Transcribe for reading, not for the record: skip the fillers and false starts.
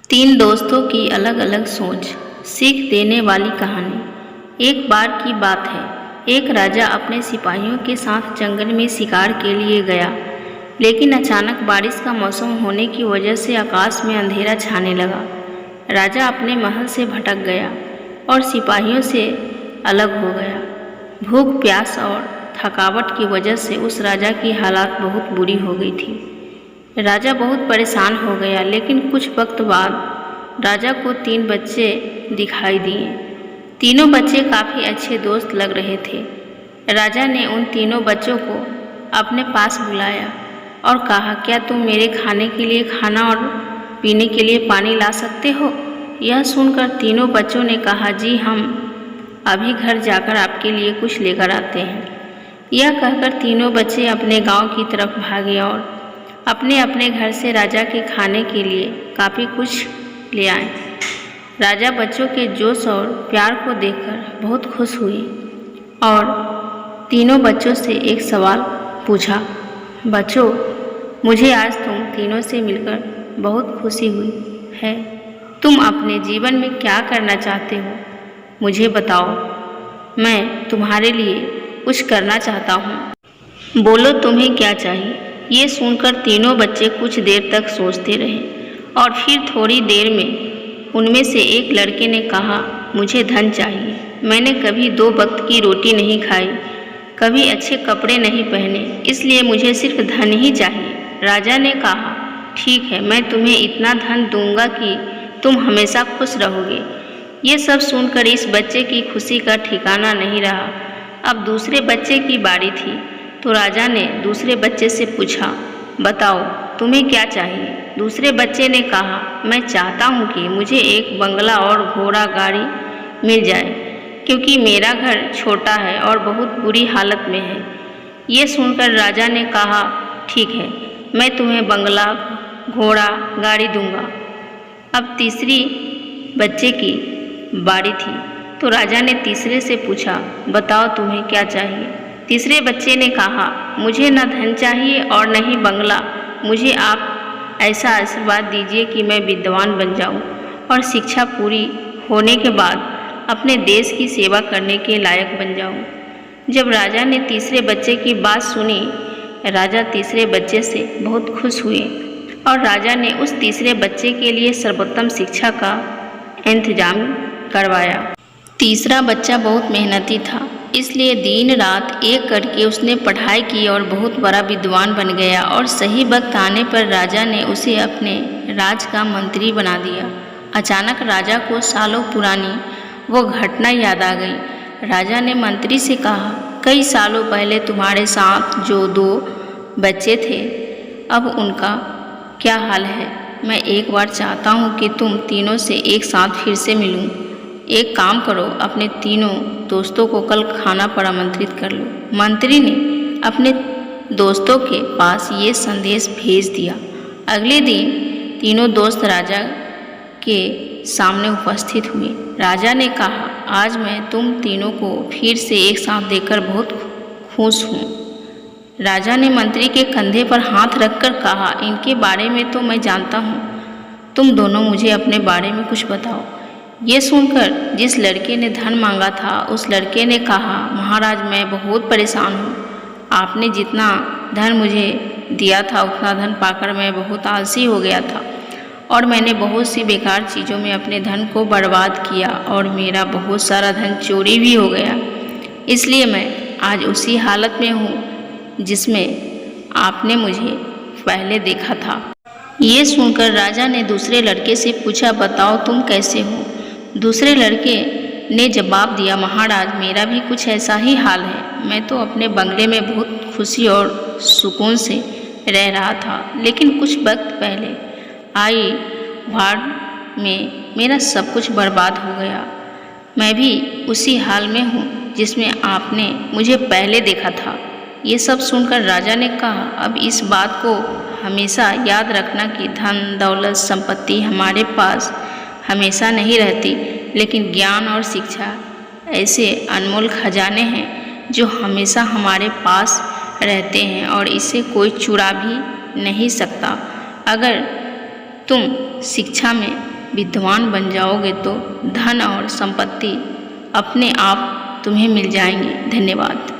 तीन दोस्तों की अलग अलग सोच, सीख देने वाली कहानी। एक बार की बात है, एक राजा अपने सिपाहियों के साथ जंगल में शिकार के लिए गया, लेकिन अचानक बारिश का मौसम होने की वजह से आकाश में अंधेरा छाने लगा। राजा अपने महल से भटक गया और सिपाहियों से अलग हो गया। भूख, प्यास और थकावट की वजह से उस राजा की हालत बहुत बुरी हो गई थी। राजा बहुत परेशान हो गया, लेकिन कुछ वक्त बाद राजा को तीन बच्चे दिखाई दिए। तीनों बच्चे काफ़ी अच्छे दोस्त लग रहे थे। राजा ने उन तीनों बच्चों को अपने पास बुलाया और कहा, क्या तुम मेरे खाने के लिए खाना और पीने के लिए पानी ला सकते हो? यह सुनकर तीनों बच्चों ने कहा, जी हम अभी घर जाकर आपके लिए कुछ लेकर आते हैं। यह कहकर तीनों बच्चे अपने गांव की तरफ भागे और अपने अपने घर से राजा के खाने के लिए काफ़ी कुछ ले आए। राजा बच्चों के जोश और प्यार को देखकर बहुत खुश हुए और तीनों बच्चों से एक सवाल पूछा, बच्चों, मुझे आज तुम तीनों से मिलकर बहुत खुशी हुई है। तुम अपने जीवन में क्या करना चाहते हो? मुझे बताओ, मैं तुम्हारे लिए कुछ करना चाहता हूँ। बोलो, तुम्हें क्या चाहिए? ये सुनकर तीनों बच्चे कुछ देर तक सोचते रहे और फिर थोड़ी देर में उनमें से एक लड़के ने कहा, मुझे धन चाहिए। मैंने कभी 2 वक्त की रोटी नहीं खाई, कभी अच्छे कपड़े नहीं पहने, इसलिए मुझे सिर्फ धन ही चाहिए। राजा ने कहा, ठीक है, मैं तुम्हें इतना धन दूंगा कि तुम हमेशा खुश रहोगे। ये सब सुनकर इस बच्चे की खुशी का ठिकाना नहीं रहा। अब दूसरे बच्चे की बारी थी, तो राजा ने दूसरे बच्चे से पूछा, बताओ तुम्हें क्या चाहिए? दूसरे बच्चे ने कहा, मैं चाहता हूँ कि मुझे एक बंगला और घोड़ा गाड़ी मिल जाए, क्योंकि मेरा घर छोटा है और बहुत बुरी हालत में है। ये सुनकर राजा ने कहा, ठीक है, मैं तुम्हें बंगला, घोड़ा गाड़ी दूंगा। अब तीसरी बच्चे की बारी थी, तो राजा ने तीसरे से पूछा, बताओ तुम्हें क्या चाहिए? तीसरे बच्चे ने कहा, मुझे न धन चाहिए और न ही बंगला, मुझे आप ऐसा आशीर्वाद दीजिए कि मैं विद्वान बन जाऊं और शिक्षा पूरी होने के बाद अपने देश की सेवा करने के लायक बन जाऊं। जब राजा ने तीसरे बच्चे की बात सुनी, राजा तीसरे बच्चे से बहुत खुश हुए और राजा ने उस तीसरे बच्चे के लिए सर्वोत्तम शिक्षा का इंतजाम करवाया। तीसरा बच्चा बहुत मेहनती था, इसलिए दिन रात एक करके उसने पढ़ाई की और बहुत बड़ा विद्वान बन गया और सही वक्त आने पर राजा ने उसे अपने राज का मंत्री बना दिया। अचानक राजा को सालों पुरानी वो घटना याद आ गई। राजा ने मंत्री से कहा, कई सालों पहले तुम्हारे साथ जो 2 बच्चे थे, अब उनका क्या हाल है? मैं एक बार चाहता हूँ कि तुम तीनों से एक साथ फिर से मिलूँ। एक काम करो, अपने तीनों दोस्तों को कल खाना पर आमंत्रित कर लो। मंत्री ने अपने दोस्तों के पास ये संदेश भेज दिया। अगले दिन तीनों दोस्त राजा के सामने उपस्थित हुए। राजा ने कहा, आज मैं तुम तीनों को फिर से एक साथ देखकर बहुत खुश हूँ। राजा ने मंत्री के कंधे पर हाथ रखकर कहा, इनके बारे में तो मैं जानता हूँ, तुम दोनों मुझे अपने बारे में कुछ बताओ। ये सुनकर जिस लड़के ने धन मांगा था, उस लड़के ने कहा, महाराज, मैं बहुत परेशान हूँ। आपने जितना धन मुझे दिया था, उतना धन पाकर मैं बहुत आलसी हो गया था और मैंने बहुत सी बेकार चीज़ों में अपने धन को बर्बाद किया और मेरा बहुत सारा धन चोरी भी हो गया। इसलिए मैं आज उसी हालत में हूँ जिसमें आपने मुझे पहले देखा था। ये सुनकर राजा ने दूसरे लड़के से पूछा, बताओ तुम कैसे हो? दूसरे लड़के ने जवाब दिया, महाराज, मेरा भी कुछ ऐसा ही हाल है। मैं तो अपने बंगले में बहुत खुशी और सुकून से रह रहा था, लेकिन कुछ वक्त पहले आई बाढ़ में मेरा सब कुछ बर्बाद हो गया। मैं भी उसी हाल में हूँ जिसमें आपने मुझे पहले देखा था। ये सब सुनकर राजा ने कहा, अब इस बात को हमेशा याद रखना कि धन, दौलत, संपत्ति हमारे पास हमेशा नहीं रहती, लेकिन ज्ञान और शिक्षा ऐसे अनमोल खजाने हैं जो हमेशा हमारे पास रहते हैं और इसे कोई चुरा भी नहीं सकता। अगर तुम शिक्षा में विद्वान बन जाओगे तो धन और संपत्ति अपने आप तुम्हें मिल जाएंगे। धन्यवाद।